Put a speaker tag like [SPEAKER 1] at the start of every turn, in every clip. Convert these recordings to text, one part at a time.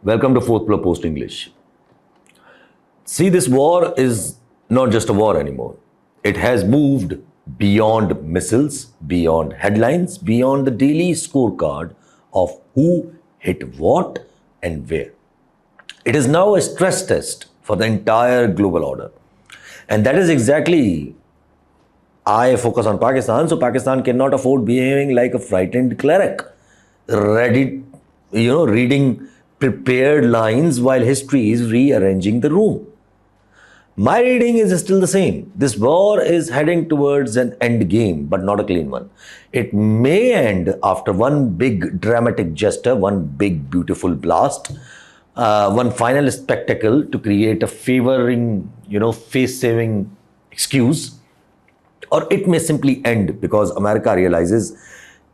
[SPEAKER 1] Welcome to Fourth Floor Post English. See, this war is not just a war anymore. It has moved beyond missiles, beyond headlines, beyond the daily scorecard of who hit what and where. It is now a stress test for the entire global order. And that is exactly, I focus on Pakistan, so Pakistan cannot afford behaving like a frightened cleric, reading prepared lines while history is rearranging the room. My reading is still the same. This war is heading towards an end game, but not a clean one. It may end after one big dramatic gesture, one big beautiful blast, one final spectacle to create a favoring, face-saving excuse. Or it may simply end because America realizes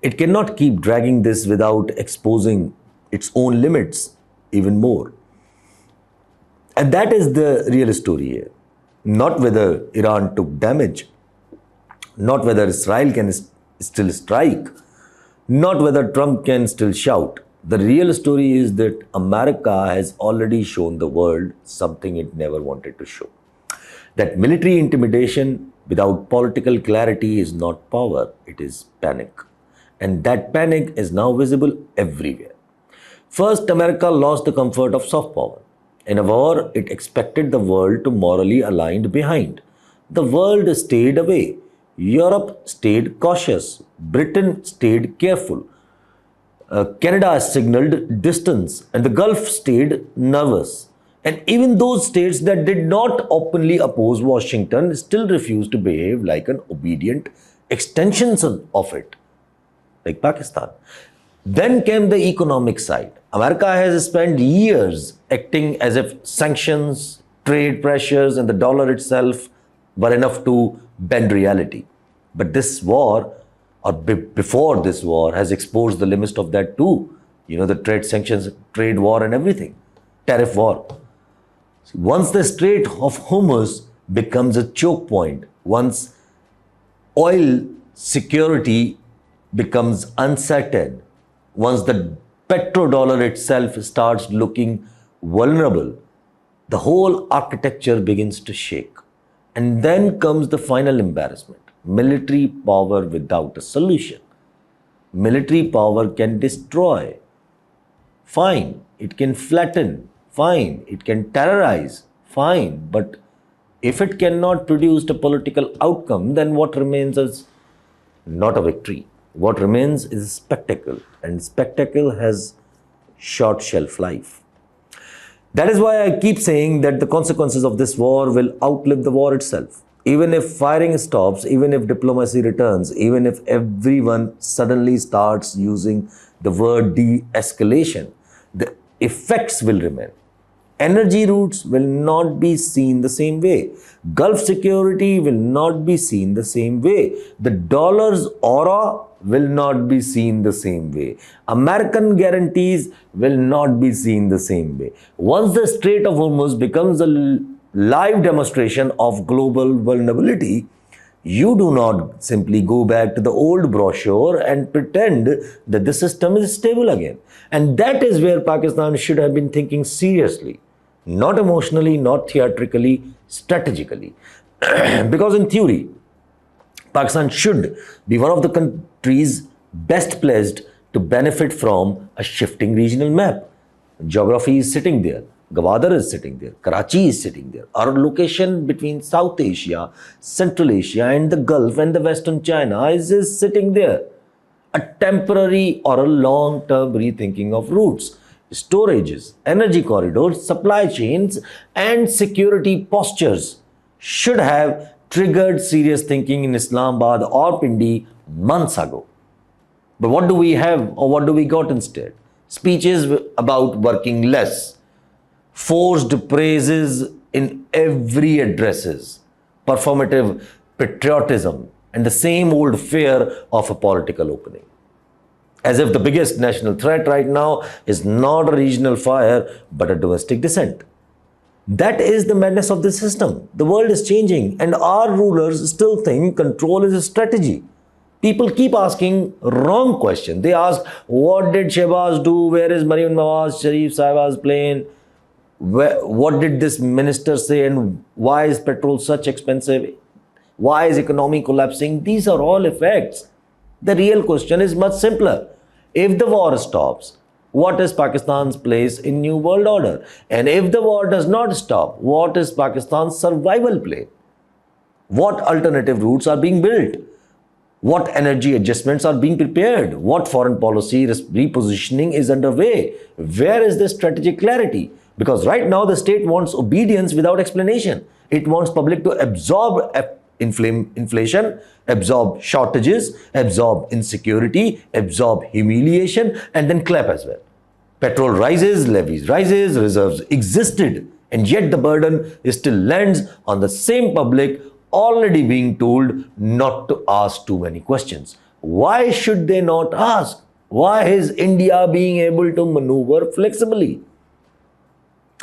[SPEAKER 1] it cannot keep dragging this without exposing its own limits even more. And that is the real story here. Not whether Iran took damage, not whether Israel can still strike, not whether Trump can still shout. The real story is that America has already shown the world something it never wanted to show. That military intimidation without political clarity is not power, it is panic. And that panic is now visible everywhere. First, America lost the comfort of soft power. In a war, it expected the world to morally align behind. The world stayed away. Europe stayed cautious. Britain stayed careful. Canada signaled distance, and the Gulf stayed nervous. And even those states that did not openly oppose Washington still refused to behave like an obedient extension of it, like Pakistan. Then came the economic side. America has spent years acting as if sanctions, trade pressures, and the dollar itself were enough to bend reality. But this war, or before this war, has exposed the limits of that too. The trade sanctions, trade war, and everything. Tariff war. Once the Strait of Hormuz becomes a choke point, once oil security becomes uncertain, once the petrodollar itself starts looking vulnerable, the whole architecture begins to shake. And then comes the final embarrassment: military power without a solution. Military power can destroy. Fine. It can flatten. Fine. It can terrorize. Fine. But if it cannot produce a political outcome, then what remains is not a victory. What remains is a spectacle, and spectacle has short shelf life. That is why I keep saying that the consequences of this war will outlive the war itself. Even if firing stops, even if diplomacy returns, even if everyone suddenly starts using the word de-escalation, the effects will remain. Energy routes will not be seen the same way. Gulf security will not be seen the same way. The dollar's aura will not be seen the same way. American guarantees will not be seen the same way. Once the Strait of Hormuz becomes a live demonstration of global vulnerability, you do not simply go back to the old brochure and pretend that the system is stable again. And that is where Pakistan should have been thinking seriously. Not emotionally, not theatrically, strategically. Because in theory, Pakistan should be one of the countries best placed to benefit from a shifting regional map. Geography is sitting there. Gwadar is sitting there. Karachi is sitting there. Our location between South Asia, Central Asia, and the Gulf and the Western China is sitting there. A temporary or a long-term rethinking of routes, storages, energy corridors, supply chains, and security postures should have triggered serious thinking in Islamabad or Pindi months ago. But what do we have, or what do we got instead? Speeches about working less, forced praises in every addresses, performative patriotism, and the same old fear of a political opening. As if the biggest national threat right now is not a regional fire, but a domestic dissent. That is the madness of the system. The world is changing, and our rulers still think control is a strategy. People keep asking wrong questions. They ask, what did Shehbaz do? Where is Mariam Nawaz Sharif Sahiba's plane? What did this minister say, and why is petrol such expensive? Why is economy collapsing? These are all effects. The real question is much simpler. If the war stops, what is Pakistan's place in New World Order? And if the war does not stop, what is Pakistan's survival plan? What alternative routes are being built? What energy adjustments are being prepared? What foreign policy repositioning is underway? Where is the strategic clarity? Because right now the state wants obedience without explanation. It wants public to absorb inflation, absorb shortages, absorb insecurity, absorb humiliation, and then clap as well. Petrol rises, levies rises, reserves existed, and yet the burden still lands on the same public already being told not to ask too many questions. Why should they not ask? Why is India being able to maneuver flexibly?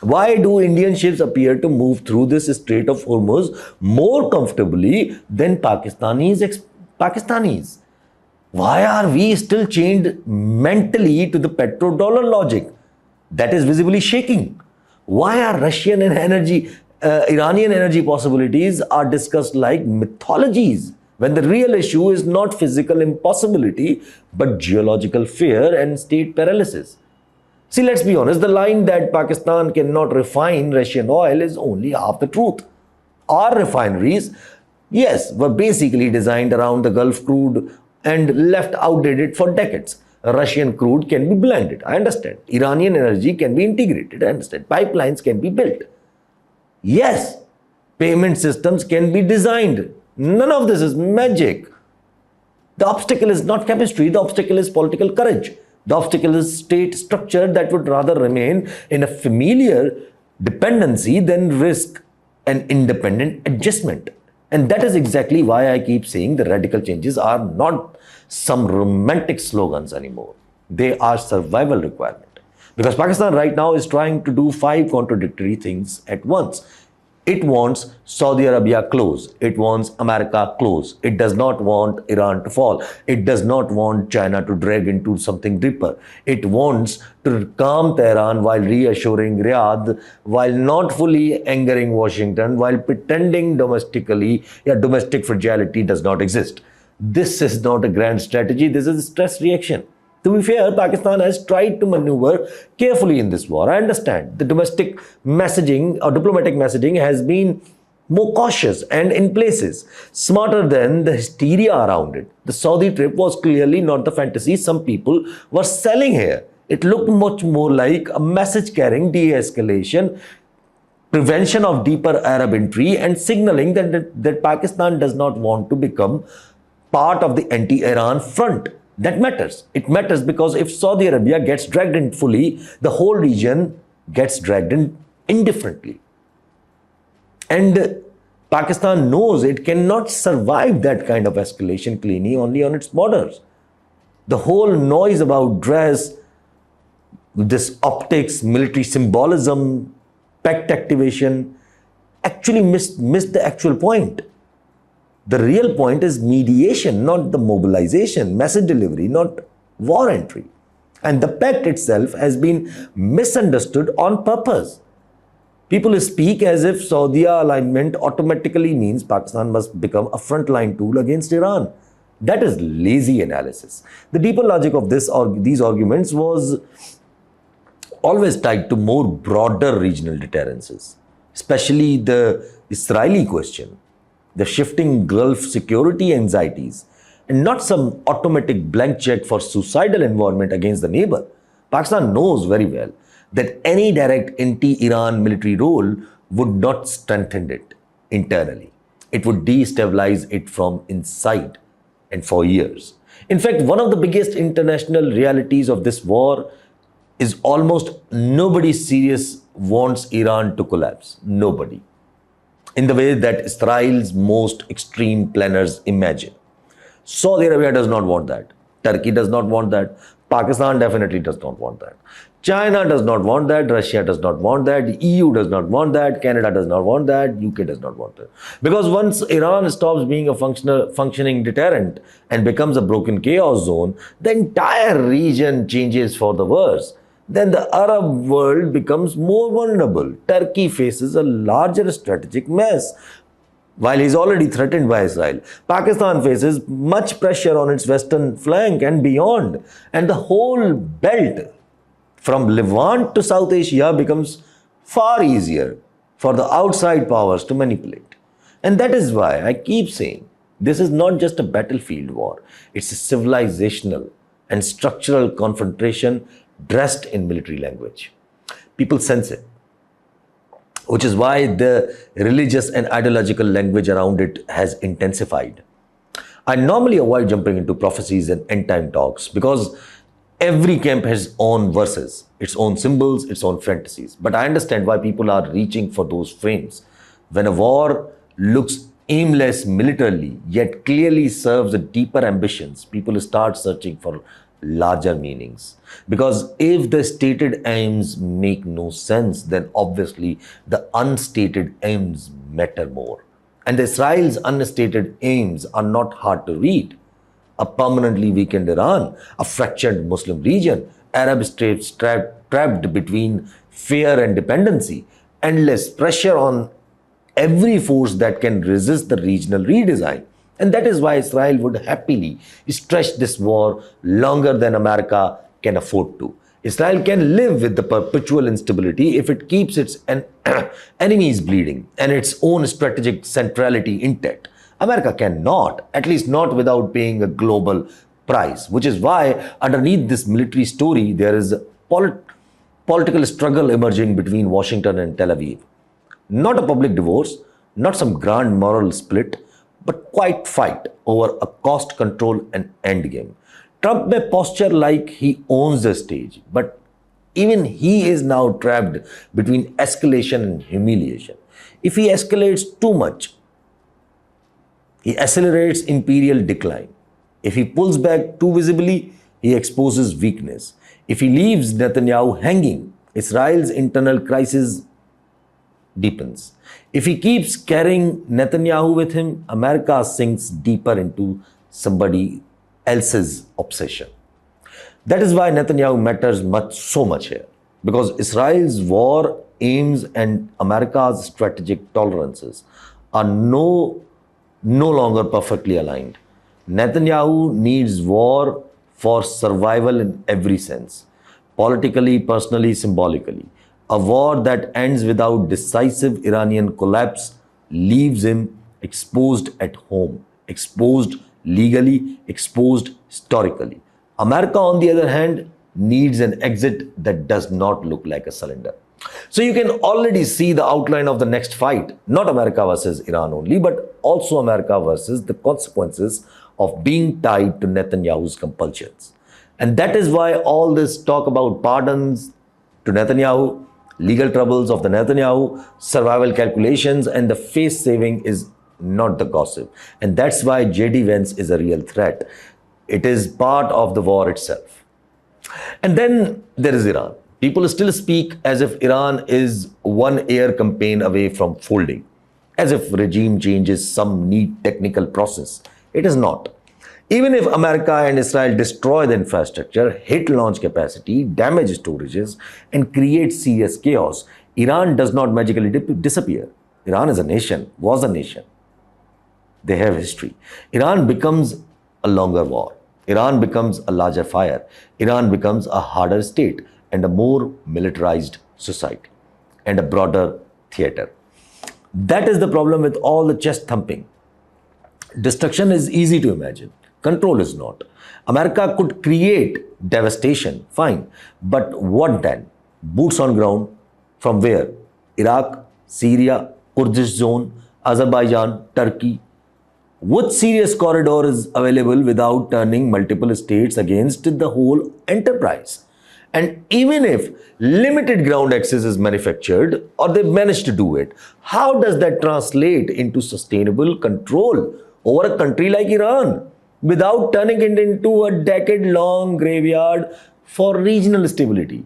[SPEAKER 1] Why do Indian ships appear to move through this Strait of Hormuz more comfortably than Pakistanis? Why are we still chained mentally to the petrodollar logic that is visibly shaking? Why are Iranian energy possibilities are discussed like mythologies when the real issue is not physical impossibility but geological fear and state paralysis? See, let's be honest, the line that Pakistan cannot refine Russian oil is only half the truth. Our refineries, yes, were basically designed around the Gulf crude and left outdated for decades. Russian crude can be blended, I understand. Iranian energy can be integrated, I understand. Pipelines can be built. Yes, payment systems can be designed. None of this is magic. The obstacle is not chemistry, the obstacle is political courage. The obstacle is state structure that would rather remain in a familiar dependency than risk an independent adjustment. And that is exactly why I keep saying the radical changes are not some romantic slogans anymore. They are survival requirement. Because Pakistan right now is trying to do 5 contradictory things at once. It wants Saudi Arabia close. It wants America close. It does not want Iran to fall. It does not want China to drag into something deeper. It wants to calm Tehran while reassuring Riyadh, while not fully angering Washington, while pretending domestic fragility does not exist. This is not a grand strategy. This is a stress reaction. To be fair, Pakistan has tried to maneuver carefully in this war. I understand the domestic messaging or diplomatic messaging has been more cautious and in places smarter than the hysteria around it. The Saudi trip was clearly not the fantasy some people were selling here. It looked much more like a message carrying de-escalation, prevention of deeper Arab entry, and signaling that Pakistan does not want to become part of the anti-Iran front. That matters. It matters because if Saudi Arabia gets dragged in fully, the whole region gets dragged in indifferently. And Pakistan knows it cannot survive that kind of escalation cleanly only on its borders. The whole noise about dress, this optics, military symbolism, pact activation, actually missed the actual point. The real point is mediation, not the mobilization, message delivery, not war entry. And the pact itself has been misunderstood on purpose. People speak as if Saudi alignment automatically means Pakistan must become a frontline tool against Iran. That is lazy analysis. The deeper logic of these arguments was always tied to more broader regional deterrences, especially the Israeli question, the shifting Gulf security anxieties, and not some automatic blank check for suicidal involvement against the neighbor. Pakistan knows very well that any direct anti-Iran military role would not strengthen it internally. It would destabilize it from inside and for years. In fact, one of the biggest international realities of this war is almost nobody serious wants Iran to collapse. Nobody. In the way that Israel's most extreme planners imagine. Saudi Arabia does not want that. Turkey does not want that. Pakistan definitely does not want that. China does not want that, Russia does not want that, EU does not want that, Canada does not want that, UK does not want that. Because once Iran stops being a functioning deterrent and becomes a broken chaos zone, the entire region changes for the worse. Then the Arab world becomes more vulnerable. Turkey faces a larger strategic mess. While he's already threatened by Israel, Pakistan faces much pressure on its western flank and beyond. And the whole belt from Levant to South Asia becomes far easier for the outside powers to manipulate. And that is why I keep saying this is not just a battlefield war, it's a civilizational and structural confrontation dressed in military language. People sense it, which is why the religious and ideological language around it has intensified. I normally avoid jumping into prophecies and end-time talks because every camp has its own verses, its own symbols, its own fantasies. But I understand why people are reaching for those frames. When a war looks aimless militarily, yet clearly serves a deeper ambitions, people start searching for larger meanings. Because if the stated aims make no sense, then obviously the unstated aims matter more. And Israel's unstated aims are not hard to read. A permanently weakened Iran, a fractured Muslim region, Arab states trapped between fear and dependency, endless pressure on every force that can resist the regional redesign. And that is why Israel would happily stretch this war longer than America can afford to. Israel can live with the perpetual instability if it keeps its enemies bleeding and its own strategic centrality intact. America cannot, at least not without paying a global price, which is why underneath this military story, there is a political struggle emerging between Washington and Tel Aviv. Not a public divorce, not some grand moral split, but quiet fight over a cost control and endgame. Trump may posture like he owns the stage, but even he is now trapped between escalation and humiliation. If he escalates too much, he accelerates imperial decline. If he pulls back too visibly, he exposes weakness. If he leaves Netanyahu hanging, Israel's internal crisis deepens. If he keeps carrying Netanyahu with him, America sinks deeper into somebody else's obsession. That is why Netanyahu matters so much here. Because Israel's war aims and America's strategic tolerances are no longer perfectly aligned. Netanyahu needs war for survival in every sense, politically, personally, symbolically. A war that ends without decisive Iranian collapse leaves him exposed at home, exposed legally, exposed historically. America, on the other hand, needs an exit that does not look like a surrender. So you can already see the outline of the next fight, not America versus Iran only, but also America versus the consequences of being tied to Netanyahu's compulsions. And that is why all this talk about pardons to Netanyahu, legal troubles of the Netanyahu, survival calculations, and the face saving is not the gossip. And that's why J.D. Vance is a real threat. It is part of the war itself. And then there is Iran. People still speak as if Iran is one air campaign away from folding, as if regime change is some neat technical process. It is not. Even if America and Israel destroy the infrastructure, hit launch capacity, damage storages, and create serious chaos, Iran does not magically disappear. Iran is a nation, was a nation. They have history. Iran becomes a longer war. Iran becomes a larger fire. Iran becomes a harder state and a more militarized society and a broader theater. That is the problem with all the chest thumping. Destruction is easy to imagine. Control is not. America could create devastation, fine. But what then? Boots on ground. From where? Iraq, Syria, Kurdish zone, Azerbaijan, Turkey. What serious corridor is available without turning multiple states against the whole enterprise? And even if limited ground access is manufactured or they manage to do it, how does that translate into sustainable control over a country like Iran without turning it into a decade-long graveyard for regional stability?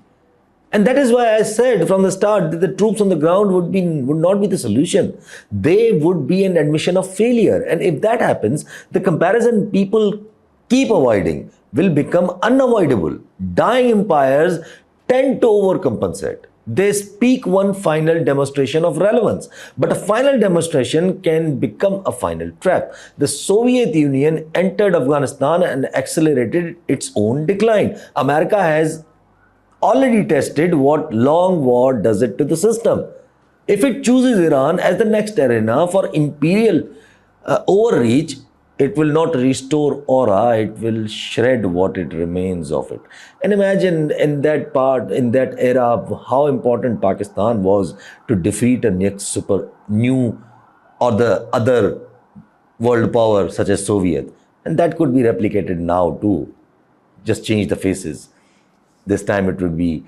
[SPEAKER 1] And that is why I said from the start that the troops on the ground would not be the solution. They would be an admission of failure. And if that happens, the comparison people keep avoiding will become unavoidable. Dying empires tend to overcompensate. They speak one final demonstration of relevance, but a final demonstration can become a final trap. The Soviet Union entered Afghanistan and accelerated its own decline. America has already tested what long war does it to the system. If it chooses Iran as the next arena for imperial overreach, it will not restore aura, it will shred what it remains of it. And imagine in that era, how important Pakistan was to defeat a next new or the other world power such as Soviet. And that could be replicated now too. Just change the faces. This time it would be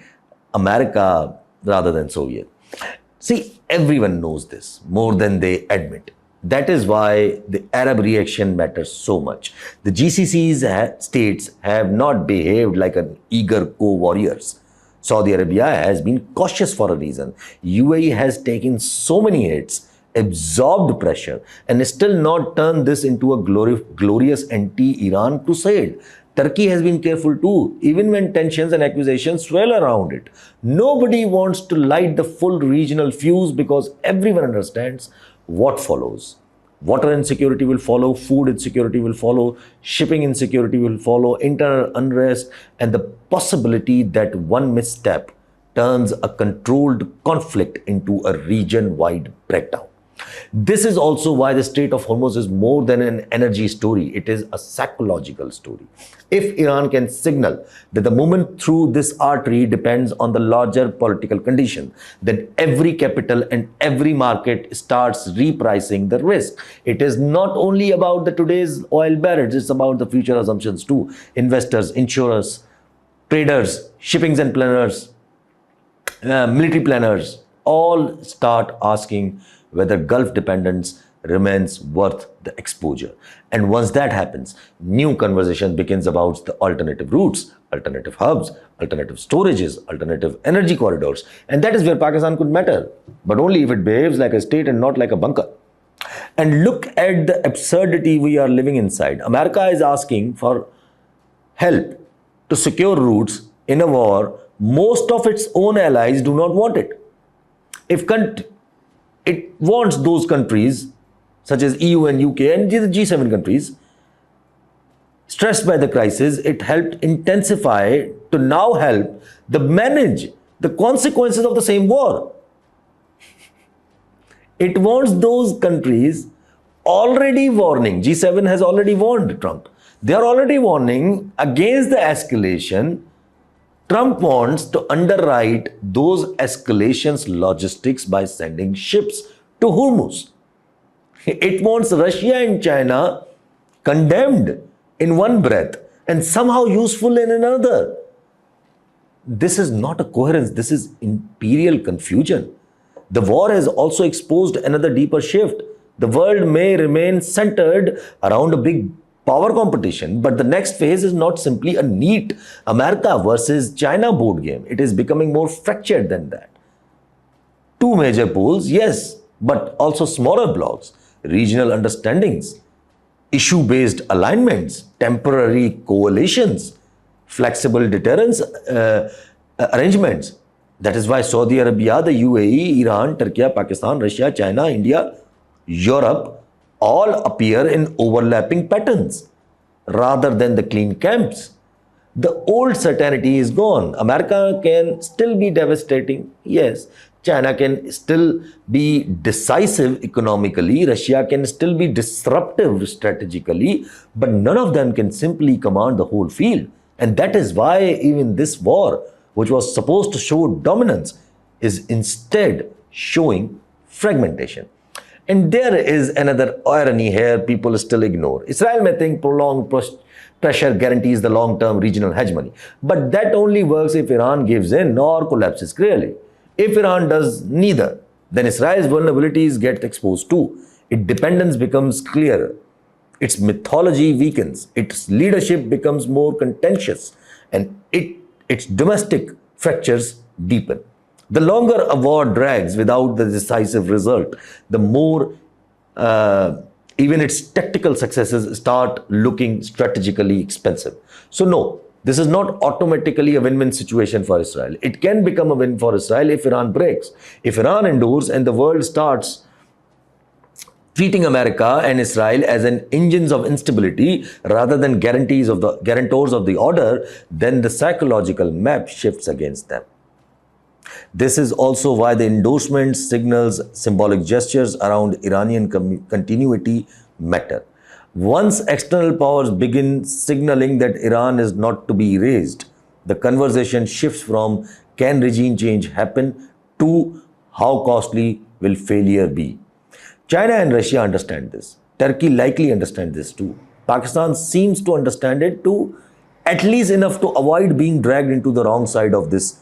[SPEAKER 1] America rather than Soviet. See, everyone knows this more than they admit. That is why the Arab reaction matters so much. The GCC's states have not behaved like an eager co-warriors. Saudi Arabia has been cautious for a reason. UAE has taken so many hits, absorbed pressure, and still not turned this into a glorious anti-Iran crusade. Turkey has been careful too, even when tensions and accusations swirl around it. Nobody wants to light the full regional fuse because everyone understands what follows. Water insecurity will follow, food insecurity will follow, shipping insecurity will follow, internal unrest, and the possibility that one misstep turns a controlled conflict into a region-wide breakdown. This is also why the Strait of Hormuz is more than an energy story. It is a psychological story. If Iran can signal that the movement through this artery depends on the larger political condition, then every capital and every market starts repricing the risk. It is not only about the today's oil barrels, it's about the future assumptions too. Investors, insurers, traders, shippings and planners, military planners, all start asking whether Gulf dependence remains worth the exposure. And once that happens, new conversation begins about the alternative routes, alternative hubs, alternative storages, alternative energy corridors. And that is where Pakistan could matter, but only if it behaves like a state and not like a bunker. And look at the absurdity we are living inside. America is asking for help to secure routes in a war most of its own allies do not want it. If it wants those countries such as EU and UK and the G7 countries stressed by the crisis, it helped intensify to now help manage the consequences of the same war. It wants those countries already warning. G7 has already warned Trump. They are already warning against the escalation. Trump wants to underwrite those escalations logistics by sending ships to Hormuz. It wants Russia and China condemned in one breath and somehow useful in another. This is not a coherence, this is imperial confusion. The war has also exposed another deeper shift. The world may remain centered around a big power competition, but the next phase is not simply a neat America versus China board game. It is becoming more fractured than that. Two major pools, yes, but also smaller blocks, regional understandings, issue-based alignments, temporary coalitions, flexible deterrence arrangements. That is why Saudi Arabia, the UAE, Iran, Turkey, Pakistan, Russia, China, India, Europe all appear in overlapping patterns rather than the clean camps. The old certainty is gone. America can still be devastating, yes. China can still be decisive economically. Russia can still be disruptive strategically, but none of them can simply command the whole field. And that is why even this war, which was supposed to show dominance, is instead showing fragmentation. And there is another irony here people still ignore. Israel may think prolonged pressure guarantees the long-term regional hegemony, but that only works if Iran gives in or collapses clearly. If Iran does neither, then Israel's vulnerabilities get exposed too. Its dependence becomes clearer. Its mythology weakens. Its leadership becomes more contentious. And its domestic fractures deepen. The longer a war drags without the decisive result, the more even its tactical successes start looking strategically expensive. So no, this is not automatically a win-win situation for Israel. It can become a win for Israel if Iran breaks. If Iran endures and the world starts treating America and Israel as an engines of instability rather than guarantors of the order, then the psychological map shifts against them. This is also why the endorsement signals, symbolic gestures around Iranian continuity matter. Once external powers begin signaling that Iran is not to be erased, the conversation shifts from can regime change happen to how costly will failure be. China and Russia understand this. Turkey likely understands this too. Pakistan seems to understand it too, at least enough to avoid being dragged into the wrong side of this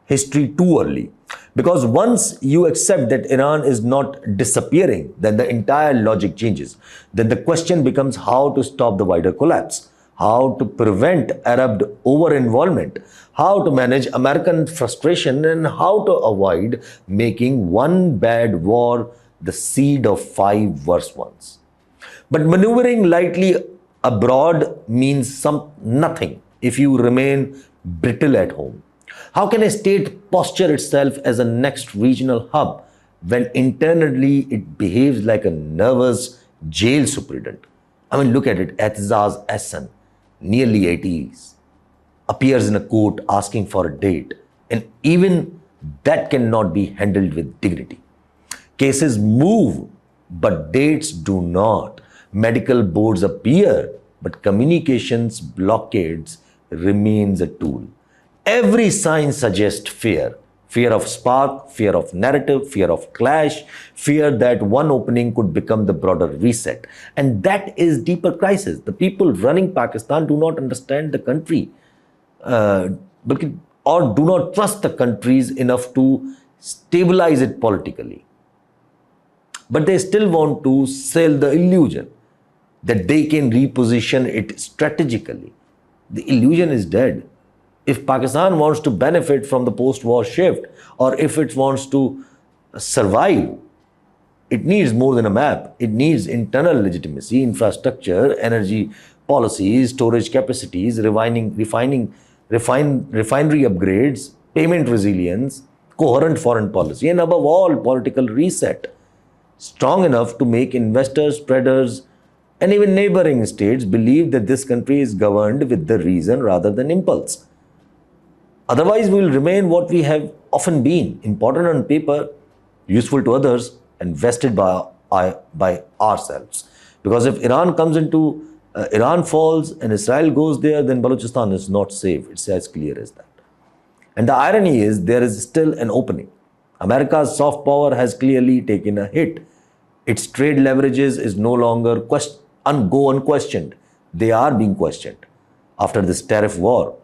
[SPEAKER 1] history too early. Because once you accept that Iran is not disappearing, then the entire logic changes. Then the question becomes how to stop the wider collapse, how to prevent Arab over-involvement, how to manage American frustration, and how to avoid making one bad war the seed of 5 worse ones. But maneuvering lightly abroad means nothing if you remain brittle at home. How can a state posture itself as a next regional hub when internally it behaves like a nervous jail superintendent? I mean, look at it. Etzaz Hassan, nearly 80s, appears in a court asking for a date, and even that cannot be handled with dignity. Cases move, but dates do not. Medical boards appear, but communications blockades remains a tool. Every sign suggests fear. Fear of spark, fear of narrative, fear of clash, fear that one opening could become the broader reset. And that is deeper crisis. The people running Pakistan do not understand the country or do not trust the countries enough to stabilize it politically. But they still want to sell the illusion that they can reposition it strategically. The illusion is dead. If Pakistan wants to benefit from the post-war shift, or if it wants to survive, it needs more than a map. It needs internal legitimacy, infrastructure, energy policies, storage capacities, refinery upgrades, payment resilience, coherent foreign policy, and above all, political reset, strong enough to make investors, traders, and even neighboring states believe that this country is governed with the reason rather than impulse. Otherwise, we will remain what we have often been, important on paper, useful to others, and vested by ourselves. Because if Iran falls and Israel goes there, then Balochistan is not safe. It's as clear as that. And the irony is there is still an opening. America's soft power has clearly taken a hit. Its trade leverages is no longer go unquestioned. They are being questioned after this tariff war.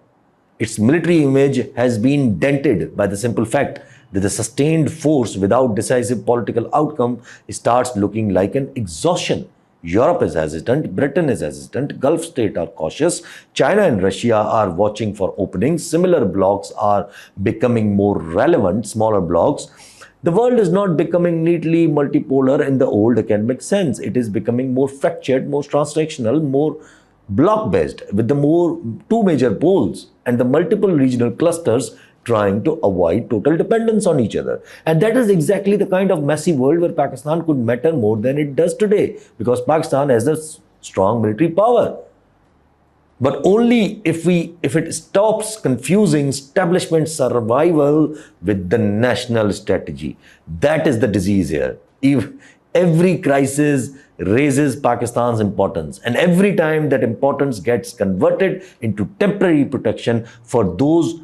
[SPEAKER 1] Its military image has been dented by the simple fact that the sustained force without decisive political outcome starts looking like an exhaustion. Europe is hesitant, Britain is hesitant, Gulf states are cautious, China and Russia are watching for openings, similar blocs are becoming more relevant, smaller blocs. The world is not becoming neatly multipolar in the old academic sense. It is becoming more fractured, more transactional, more block-based, with the two major poles and the multiple regional clusters trying to avoid total dependence on each other. And that is exactly the kind of messy world where Pakistan could matter more than it does today, because Pakistan has a strong military power. But only if it stops confusing establishment survival with the national strategy. That is the disease here. If every crisis raises Pakistan's importance, and every time that importance gets converted into temporary protection for those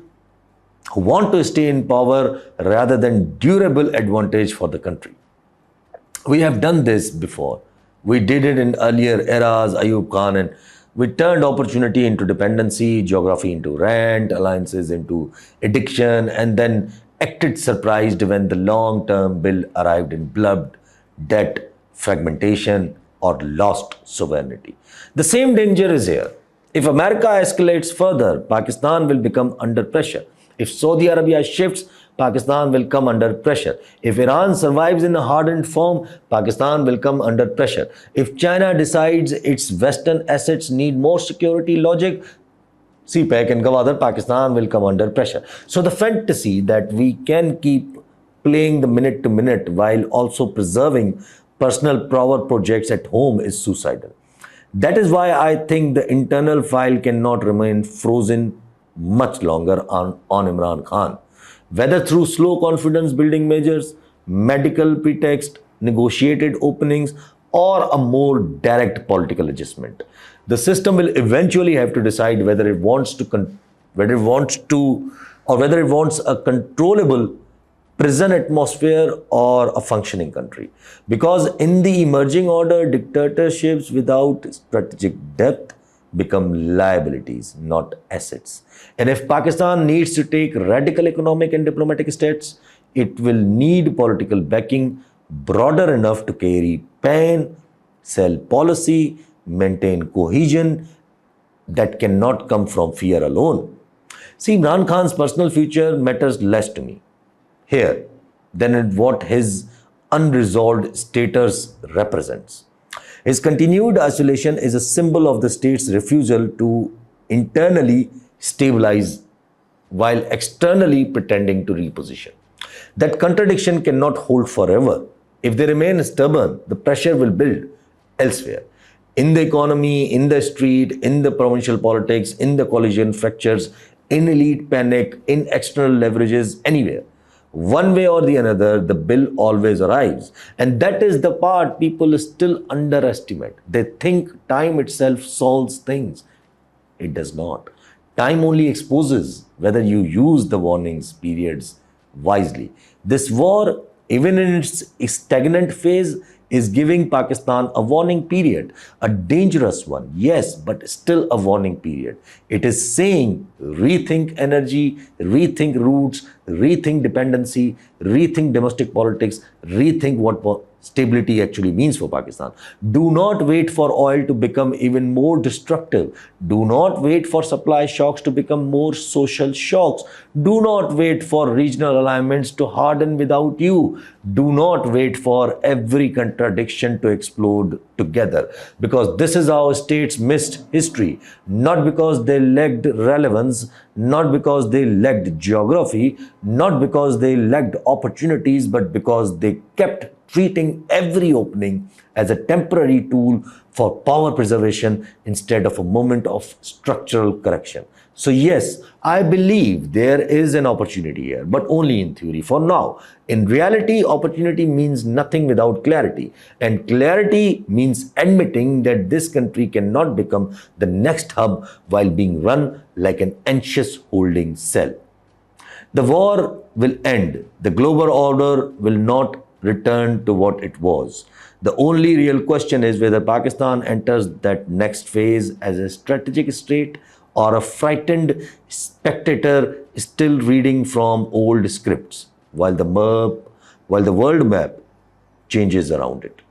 [SPEAKER 1] who want to stay in power rather than durable advantage for the country. We have done this before. We did it in earlier eras, Ayub Khan, and we turned opportunity into dependency, geography into rent, alliances into addiction, and then acted surprised when the long-term bill arrived in blood, debt, fragmentation, or lost sovereignty. The same danger is here. If America escalates further, Pakistan will become under pressure. If Saudi Arabia shifts, Pakistan will come under pressure. If Iran survives in a hardened form, Pakistan will come under pressure. If China decides its Western assets need more security logic, CPEC and Gwadar, Pakistan will come under pressure. So the fantasy that we can keep playing the minute to minute while also preserving personal power projects at home is suicidal. That is why I think the internal file cannot remain frozen much longer on Imran Khan. Whether through slow confidence building measures, medical pretext, negotiated openings, or a more direct political adjustment. The system will eventually have to decide whether it wants a controllable prison atmosphere or a functioning country. Because in the emerging order, dictatorships without strategic depth become liabilities, not assets. And if Pakistan needs to take radical economic and diplomatic steps, it will need political backing broader enough to carry pain, sell policy, maintain cohesion that cannot come from fear alone. See, Imran Khan's personal future matters less to me here than what his unresolved status represents. His continued isolation is a symbol of the state's refusal to internally stabilize while externally pretending to reposition. That contradiction cannot hold forever. If they remain stubborn, the pressure will build elsewhere. In the economy, in the street, in the provincial politics, in the coalition fractures, in elite panic, in external leverages, anywhere. One way or the another, the bill always arrives. And that is the part people still underestimate. They think time itself solves things. It does not. Time only exposes whether you use the warnings periods wisely. This war, even in its stagnant phase, is giving Pakistan a warning period, a dangerous one, yes, but still a warning period. It is saying rethink energy, rethink roots, rethink dependency, rethink domestic politics, rethink what stability actually means for Pakistan. Do not wait for oil to become even more destructive. Do not wait for supply shocks to become more social shocks. Do not wait for regional alignments to harden without you. Do not wait for every contradiction to explode together. Because this is how states missed history. Not because they lacked relevance, not because they lacked geography, not because they lacked opportunities, but because they kept treating every opening as a temporary tool for power preservation instead of a moment of structural correction. So yes, I believe there is an opportunity here, but only in theory for now. In reality, opportunity means nothing without clarity. And clarity means admitting that this country cannot become the next hub while being run like an anxious holding cell. The war will end. The global order will not return to what it was. The only real question is whether Pakistan enters that next phase as a strategic state or a frightened spectator still reading from old scripts while the world map changes around it.